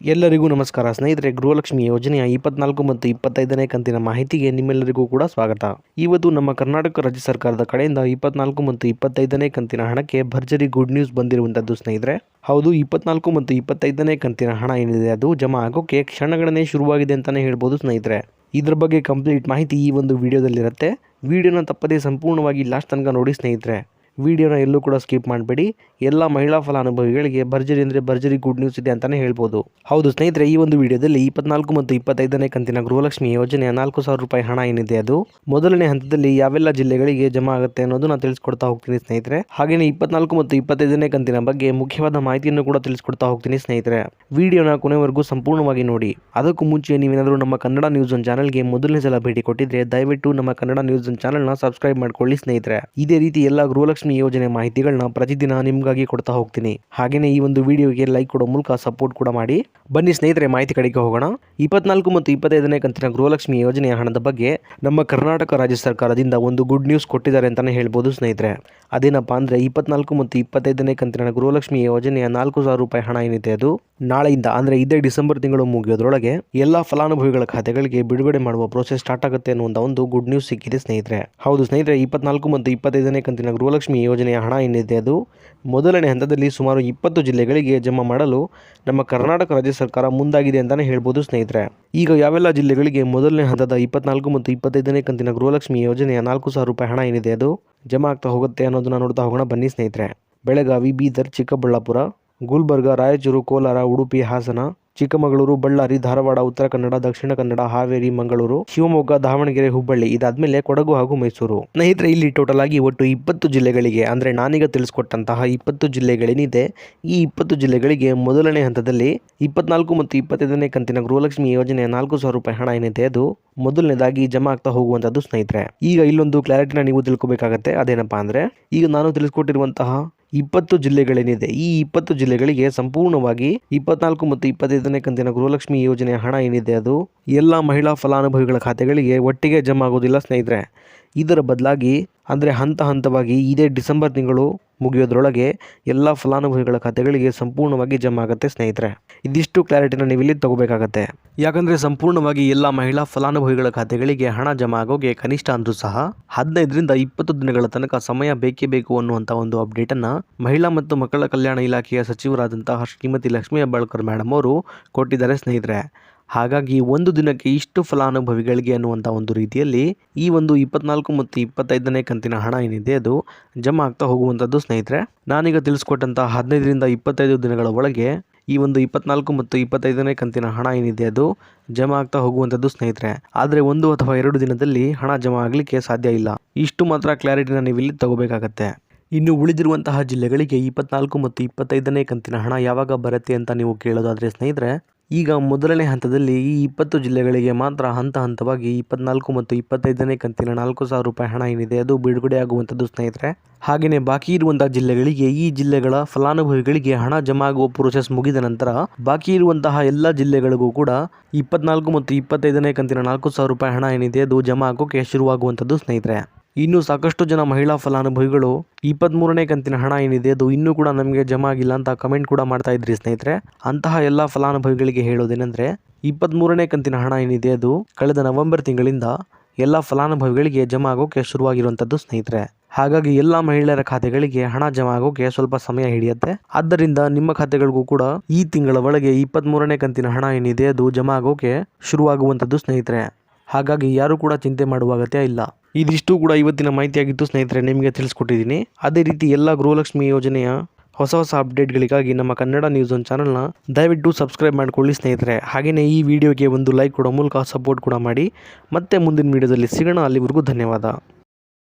ಎಲ್ಲರಿಗೂ ನಮಸ್ಕಾರ ಸ್ನೇಹಿತರೆ. ಗೃಹಲಕ್ಷ್ಮಿ ಯೋಜನೆಯ 24 ಮತ್ತು 25ನೇ ಕಂತಿನ ಮಾಹಿತಿಗೆ ನಿಮ್ಮೆಲ್ಲರಿಗೂ ಕೂಡ ಸ್ವಾಗತ. ಇವತ್ತು ನಮ್ಮ ಕರ್ನಾಟಕ ರಾಜ್ಯ ಸರ್ಕಾರದ ಕಡೆಯಿಂದ 24 ಮತ್ತು 25ನೇ ಕಂತಿನ ಹಣಕ್ಕೆ ಭರ್ಜರಿ ಗುಡ್ ನ್ಯೂಸ್ ಬಂದಿರುವಂತದ್ದು ಸ್ನೇಹಿತರೆ. ಹೌದು, 24 ಮತ್ತು 25ನೇ ಕಂತಿನ ಹಣ ಏನಿದೆ ಅದು ಜಮಾ ಆಗೋಕೆ ಕ್ಷಣಗಣನೆ ಶುರುವಾಗಿದೆ ಅಂತಾನೆ ಹೇಳ್ಬೋದು ಸ್ನೇಹಿತರೆ. ಇದ್ರ ಬಗ್ಗೆ ಕಂಪ್ಲೀಟ್ ಮಾಹಿತಿ ಈ ಒಂದು ವಿಡಿಯೋದಲ್ಲಿರುತ್ತೆ. ವಿಡಿಯೋನ ತಪ್ಪದೇ ಸಂಪೂರ್ಣವಾಗಿ ಲಾಸ್ಟ್ ತನಕ ನೋಡಿ ಸ್ನೇಹಿತರೆ. ವಿಡಿಯೋನ ಎಲ್ಲೂ ಕೂಡ ಸ್ಕಿಪ್ ಮಾಡಬೇಡಿ. ಎಲ್ಲ ಮಹಿಳಾ ಫಲಾನುಭವಿಗಳಿಗೆ ಭರ್ಜರಿ ಅಂದರೆ ಭರ್ಜರಿ ಗುಡ್ ನ್ಯೂಸ್ ಇದೆ ಅಂತಾನೆ ಹೇಳ್ಬೋದು. ಹೌದು ಸ್ನೇಹಿತರೆ, ಈ ಒಂದು ವಿಡಿಯೋದಲ್ಲಿ 24 ಮತ್ತು 25ನೇ ಕಂತಿನ ಗೃಹಲಕ್ಷ್ಮಿ ಯೋಜನೆಯ 4,000 ರೂಪಾಯಿ ಹಣ ಏನಿದೆ ಅದು ಮೊದಲನೇ ಹಂತದಲ್ಲಿ ಯಾವೆಲ್ಲ ಜಿಲ್ಲೆಗಳಿಗೆ ಜಮಾ ಆಗುತ್ತೆ ಅನ್ನೋದು ನಾನು ತಿಳಿಸ್ಕೊಡ್ತಾ ಹೋಗ್ತೀನಿ ಸ್ನೇಹಿತರೆ. ಹಾಗೆಯೇ 24 ಮತ್ತು 25ನೇ ಕಂತಿನ ಬಗ್ಗೆ ಮುಖ್ಯವಾದ ಮಾಹಿತಿಯನ್ನು ಕೂಡ ತಿಳಿಸ್ಕೊಡ್ತಾ ಹೋಗ್ತೀನಿ ಸ್ನೇಹಿತರೆ. ವಿಡಿಯೋನ ಕೊನೆವರೆಗೂ ಸಂಪೂರ್ಣವಾಗಿ ನೋಡಿ. ಅದಕ್ಕೂ ಮುಂಚೆ ನೀವೇನಾದರೂ ನಮ್ಮ ಕನ್ನಡ ನ್ಯೂಸ್ ಒನ್ ಚಾನಲ್ಗೆ ಮೊದಲನೇ ಸಲ ಭೇಟಿ ಕೊಟ್ಟಿದ್ರೆ ದಯವಿಟ್ಟು ನಮ್ಮ ಕನ್ನಡ ನ್ಯೂಸ್ ಒನ್ ಚಾನಲ್ನ ಸಬ್ಸ್ಕ್ರೈಬ್ ಮಾಡ್ಕೊಳ್ಳಿ ಸ್ನೇಹಿತರೆ. ಇದೇ ರೀತಿ ಎಲ್ಲ ಗೃಹಲಕ್ಷ್ಮಿ ಯೋಜನೆ ಮಾಹಿತಿಗಳನ್ನ ಪ್ರತಿದಿನ ನಿಮ್ಗಾಗಿ ಕೊಡ್ತಾ ಹೋಗ್ತೀನಿ. ಹಾಗೇನೇ ಈ ಒಂದು ವಿಡಿಯೋಗೆ ಲೈಕ್ ಕೊಡೋ ಮೂಲಕ ಸಪೋರ್ಟ್ ಕೂಡ ಮಾಡಿ. ಬನ್ನಿ ಸ್ನೇಹಿತರೆ, ಮಾಹಿತಿ ಕಡೆಗೆ ಹೋಗೋಣ. 24 ಮತ್ತು 25ನೇ ಕಂತಿನ ಗೃಹಲಕ್ಷ್ಮಿ ಯೋಜನೆಯ ಹಣದ ಬಗ್ಗೆ ನಮ್ಮ ಕರ್ನಾಟಕ ರಾಜ್ಯ ಸರ್ಕಾರದಿಂದ ಒಂದು ಗುಡ್ ನ್ಯೂಸ್ ಕೊಟ್ಟಿದ್ದಾರೆ ಅಂತಾನೆ ಹೇಳ್ಬೋದು ಸ್ನೇಹಿತರೆ. ಅದೇನಪ್ಪಾ ಅಂದ್ರೆ 24 ಮತ್ತು 25ನೇ ಕಂತಿನ ಗೃಹಲಕ್ಷ್ಮಿ ಯೋಜನೆಯ 4,000 ರೂಪಾಯಿ ಹಣ ಏನಿದೆ ಅದು ನಾಳೆಯಿಂದ ಅಂದ್ರೆ ಇದೇ ಡಿಸೆಂಬರ್ ತಿಂಗಳು ಮುಗಿಯೋದ್ರೊಳಗೆ ಎಲ್ಲಾ ಫಲಾನುಭವಿಗಳ ಖಾತೆಗಳಿಗೆ ಬಿಡುಗಡೆ ಮಾಡುವ ಪ್ರೋಸೆಸ್ ಸ್ಟಾರ್ಟ್ ಆಗುತ್ತೆ ಅನ್ನುವಂತ ಒಂದು ಗುಡ್ ನ್ಯೂಸ್ ಸಿಕ್ಕಿದೆ ಸ್ನೇಹಿತರೆ. ಹೌದು ಸ್ನೇಹಿತರೆ, 24 ಮತ್ತು 25ನೇ ಕಂತಿನ ಗೃಹಲಕ್ಷ್ಮಿ ಯೋಜನೆಯ ಹಣ ಏನಿದೆ ಅದು ಮೊದಲನೇ ಹಂತದಲ್ಲಿ ಸುಮಾರು 20 ಜಿಲ್ಲೆಗಳಿಗೆ ಜಮಾ ಮಾಡಲು ನಮ್ಮ ಕರ್ನಾಟಕ ರಾಜ್ಯ ಸರ್ಕಾರ ಮುಂದಾಗಿದೆ ಅಂತಾನೆ ಹೇಳ್ಬೋದು ಸ್ನೇಹಿತರೆ. ಈಗ ಯಾವೆಲ್ಲ ಜಿಲ್ಲೆಗಳಿಗೆ ಮೊದಲನೇ ಹಂತದ 24 ಮತ್ತು 25ನೇ ಕಂತಿನ ಗೃಹಲಕ್ಷ್ಮಿ ಯೋಜನೆಯ 4,000 ರೂಪಾಯಿ ಹಣ ಏನಿದೆ ಅದು ಜಮಾ ಆಗ್ತಾ ಹೋಗುತ್ತೆ ಅನ್ನೋದನ್ನ ನೋಡ್ತಾ ಹೋಗೋಣ ಬನ್ನಿ ಸ್ನೇಹಿತರೆ. ಬೆಳಗಾವಿ, ಬೀದರ್, ಚಿಕ್ಕಬಳ್ಳಾಪುರ, ಗುಲ್ಬರ್ಗ, ರಾಯಚೂರು, ಕೋಲಾರ, ಉಡುಪಿ, ಹಾಸನ, ಚಿಕ್ಕಮಗಳೂರು, ಬಳ್ಳಾರಿ, ಧಾರವಾಡ, ಉತ್ತರ ಕನ್ನಡ, ದಕ್ಷಿಣ ಕನ್ನಡ, ಹಾವೇರಿ, ಮಂಗಳೂರು, ಶಿವಮೊಗ್ಗ, ದಾವಣಗೆರೆ, ಹುಬ್ಬಳ್ಳಿ, ಇದಾದ್ಮೇಲೆ ಕೊಡಗು ಹಾಗೂ ಮೈಸೂರು. ಸ್ನೇಹಿತರೆ, ಇಲ್ಲಿ ಟೋಟಲ್ ಆಗಿ ಒಟ್ಟು 20 ಜಿಲ್ಲೆಗಳಿಗೆ ಅಂದ್ರೆ ನಾನೀಗ ತಿಳಿಸ್ಕೊಟ್ಟಂತಹ 20 ಜಿಲ್ಲೆಗಳೇನಿದೆ ಈ 20 ಜಿಲ್ಲೆಗಳಿಗೆ ಮೊದಲನೇ ಹಂತದಲ್ಲಿ 24 ಮತ್ತು 25ನೇ ಕಂತಿನ ಗೃಹಲಕ್ಷ್ಮಿ ಯೋಜನೆಯ 4,000 ರೂಪಾಯಿ ಹಣ ಏನಿದೆ ಅದು ಮೊದಲನೇದಾಗಿ ಜಮಾ ಆಗ್ತಾ ಹೋಗುವಂತದ್ದು ಸ್ನೇಹಿತರೆ. ಈಗ ಇಲ್ಲೊಂದು ಕ್ಲಾರಿಟಿನ ನೀವು ತಿಳ್ಕೊಬೇಕಾಗತ್ತೆ. ಅದೇನಪ್ಪಾ ಅಂದ್ರೆ ಈಗ ನಾನು ತಿಳಿಸ್ಕೊಟ್ಟಿರುವಂತಹ 20 ಜಿಲ್ಲೆಗಳೇನಿದೆ ಈ 20 ಜಿಲ್ಲೆಗಳಿಗೆ ಸಂಪೂರ್ಣವಾಗಿ 24 ಮತ್ತು 25ನೇ ಕಂತಿನ ಗೃಹಲಕ್ಷ್ಮಿ ಯೋಜನೆಯ ಹಣ ಏನಿದೆ ಅದು ಎಲ್ಲ ಮಹಿಳಾ ಫಲಾನುಭವಿಗಳ ಖಾತೆಗಳಿಗೆ ಒಟ್ಟಿಗೆ ಜಮಾ ಆಗೋದಿಲ್ಲ ಸ್ನೇಹಿತರೆ. ಇದರ ಬದಲಾಗಿ ಅಂದರೆ ಹಂತ ಹಂತವಾಗಿ ಇದೇ ಡಿಸೆಂಬರ್ ತಿಂಗಳು ಮುಗಿಯೋದ್ರೊಳಗೆ ಎಲ್ಲ ಫಲಾನುಭವಿಗಳ ಖಾತೆಗಳಿಗೆ ಸಂಪೂರ್ಣವಾಗಿ ಜಮಾ ಆಗುತ್ತೆ ಸ್ನೇಹಿತರೆ. ಇದಿಷ್ಟು ಕ್ಲಾರಿಟಿನ ನೀವು ಇಲ್ಲಿ ತಗೋಬೇಕಾಗತ್ತೆ. ಯಾಕಂದರೆ ಸಂಪೂರ್ಣವಾಗಿ ಎಲ್ಲ ಮಹಿಳಾ ಫಲಾನುಭವಿಗಳ ಖಾತೆಗಳಿಗೆ ಹಣ ಜಮಾ ಆಗೋಗೆ ಕನಿಷ್ಠ ಅಂದ್ರೂ ಸಹ 15ರಿಂದ 20 ದಿನಗಳ ತನಕ ಸಮಯ ಬೇಕೇ ಬೇಕು ಅನ್ನುವಂಥ ಒಂದು ಅಪ್ಡೇಟನ್ನು ಮಹಿಳಾ ಮತ್ತು ಮಕ್ಕಳ ಕಲ್ಯಾಣ ಇಲಾಖೆಯ ಸಚಿವರಾದಂತಹ ಶ್ರೀಮತಿ ಲಕ್ಷ್ಮೀ ಹೆಬ್ಬಾಳ್ಕರ್ ಮೇಡಮ್ ಅವರು ಕೊಟ್ಟಿದ್ದಾರೆ ಸ್ನೇಹಿತರೆ. ಹಾಗಾಗಿ ಒಂದು ದಿನಕ್ಕೆ ಇಷ್ಟು ಫಲಾನುಭವಿಗಳಿಗೆ ಅನ್ನುವಂಥ ಒಂದು ರೀತಿಯಲ್ಲಿ ಈ ಒಂದು 24 ಮತ್ತು 25ನೇ ಕಂತಿನ ಹಣ ಏನಿದೆ ಅದು ಜಮಾ ಆಗ್ತಾ ಹೋಗುವಂಥದ್ದು ಸ್ನೇಹಿತರೆ. ನಾನೀಗ ತಿಳಿಸ್ಕೊಟ್ಟಂತಹ 15ರಿಂದ 25 ದಿನಗಳ ಒಳಗೆ ಈ ಒಂದು 24 ಮತ್ತು 25ನೇ ಕಂತಿನ ಹಣ ಏನಿದೆ ಅದು ಜಮಾ ಆಗ್ತಾ ಹೋಗುವಂಥದ್ದು ಸ್ನೇಹಿತರೆ. ಆದರೆ 1 ಅಥವಾ 2 ದಿನದಲ್ಲಿ ಹಣ ಜಮಾ ಆಗಲಿಕ್ಕೆ ಸಾಧ್ಯ ಇಲ್ಲ. ಇಷ್ಟು ಮಾತ್ರ ಕ್ಲಾರಿಟಿನ ನೀವು ಇಲ್ಲಿ ತಗೋಬೇಕಾಗತ್ತೆ. ಇನ್ನು ಉಳಿದಿರುವಂತಹ ಜಿಲ್ಲೆಗಳಿಗೆ 24 ಮತ್ತು 25ನೇ ಕಂತಿನ ಹಣ ಯಾವಾಗ ಬರುತ್ತೆ ಅಂತ ನೀವು ಕೇಳೋದಾದರೆ ಸ್ನೇಹಿತರೆ, ಈಗ ಮೊದಲನೇ ಹಂತದಲ್ಲಿ ಈ 20 ಜಿಲ್ಲೆಗಳಿಗೆ ಮಾತ್ರ ಹಂತ ಹಂತವಾಗಿ 24 ಮತ್ತು 25ನೇ ಕಂತಿನ 4,000 ರೂಪಾಯಿ ಹಣ ಏನಿದೆ ಅದು ಬಿಡುಗಡೆ ಆಗುವಂಥದ್ದು ಸ್ನೇಹಿತರೆ. ಹಾಗೆಯೇ ಬಾಕಿ ಇರುವಂತಹ ಜಿಲ್ಲೆಗಳಿಗೆ ಈ ಜಿಲ್ಲೆಗಳ ಫಲಾನುಭವಿಗಳಿಗೆ ಹಣ ಜಮಾ ಆಗುವ ಪ್ರೋಸೆಸ್ ಮುಗಿದ ನಂತರ ಬಾಕಿ ಇರುವಂತಹ ಎಲ್ಲ ಜಿಲ್ಲೆಗಳಿಗೂ ಕೂಡ 24 ಮತ್ತು 25ನೇ ಕಂತಿನ 4,000 ರೂಪಾಯಿ ಹಣ ಏನಿದೆ ಅದು ಜಮಾ ಆಗೋಕೆ ಶುರುವಾಗುವಂಥದ್ದು ಸ್ನೇಹಿತರೆ. ಇನ್ನು ಸಾಕಷ್ಟು ಜನ ಮಹಿಳಾ ಫಲಾನುಭವಿಗಳು 23ನೇ ಕಂತಿನ ಹಣ ಏನಿದೆ ಅದು ಇನ್ನೂ ಕೂಡ ನಮಗೆ ಜಮಾ ಆಗಿಲ್ಲ ಅಂತ ಕಮೆಂಟ್ ಕೂಡ ಮಾಡ್ತಾ ಇದ್ರಿ ಸ್ನೇಹಿತರೆ. ಅಂತಹ ಎಲ್ಲ ಫಲಾನುಭವಿಗಳಿಗೆ ಹೇಳೋದೇನೆಂದರೆ 23ನೇ ಕಂತಿನ ಹಣ ಏನಿದೆ ಅದು ಕಳೆದ ನವೆಂಬರ್ ತಿಂಗಳಿಂದ ಎಲ್ಲ ಫಲಾನುಭವಿಗಳಿಗೆ ಜಮಾ ಆಗೋಕೆ ಶುರುವಾಗಿರುವಂಥದ್ದು ಸ್ನೇಹಿತರೆ. ಹಾಗಾಗಿ ಎಲ್ಲ ಮಹಿಳೆಯರ ಖಾತೆಗಳಿಗೆ ಹಣ ಜಮಾ ಆಗೋಕೆ ಸ್ವಲ್ಪ ಸಮಯ ಹಿಡಿಯುತ್ತೆ. ಆದ್ದರಿಂದ ನಿಮ್ಮ ಖಾತೆಗಳಿಗೂ ಕೂಡ ಈ ತಿಂಗಳ ಒಳಗೆ 23ನೇ ಕಂತಿನ ಹಣ ಏನಿದೆ ಅದು ಜಮಾ ಆಗೋಕೆ ಶುರುವಾಗುವಂಥದ್ದು ಸ್ನೇಹಿತರೆ. ಹಾಗಾಗಿ ಯಾರು ಕೂಡ ಚಿಂತೆ ಮಾಡುವ ಅಗತ್ಯ ಇಲ್ಲ. ಇದಿಷ್ಟು ಕೂಡ ಇವತ್ತಿನ ಮಾಹಿತಿಯಾಗಿತ್ತು ಸ್ನೇಹಿತರೆ, ನಿಮಗೆ ತಿಳಿಸ್ಕೊಟ್ಟಿದ್ದೀನಿ. ಅದೇ ರೀತಿ ಎಲ್ಲ ಗೃಹಲಕ್ಷ್ಮಿ ಯೋಜನೆಯ ಹೊಸ ಅಪ್ಡೇಟ್ಗಳಿಗಾಗಿ ನಮ್ಮ ಕನ್ನಡ ನ್ಯೂಸ್ ಒನ್ ಚಾನಲ್ನ ದಯವಿಟ್ಟು ಸಬ್ಸ್ಕ್ರೈಬ್ ಮಾಡ್ಕೊಳ್ಳಿ ಸ್ನೇಹಿತರೆ. ಹಾಗೆಯೇ ಈ ವಿಡಿಯೋಗೆ ಒಂದು ಲೈಕ್ ಕೊಡೋ ಮೂಲಕ ಸಪೋರ್ಟ್ ಕೂಡ ಮಾಡಿ. ಮತ್ತೆ ಮುಂದಿನ ವಿಡಿಯೋದಲ್ಲಿ ಸಿಗೋಣ. ಅಲ್ಲಿವರೆಗೂ ಧನ್ಯವಾದ.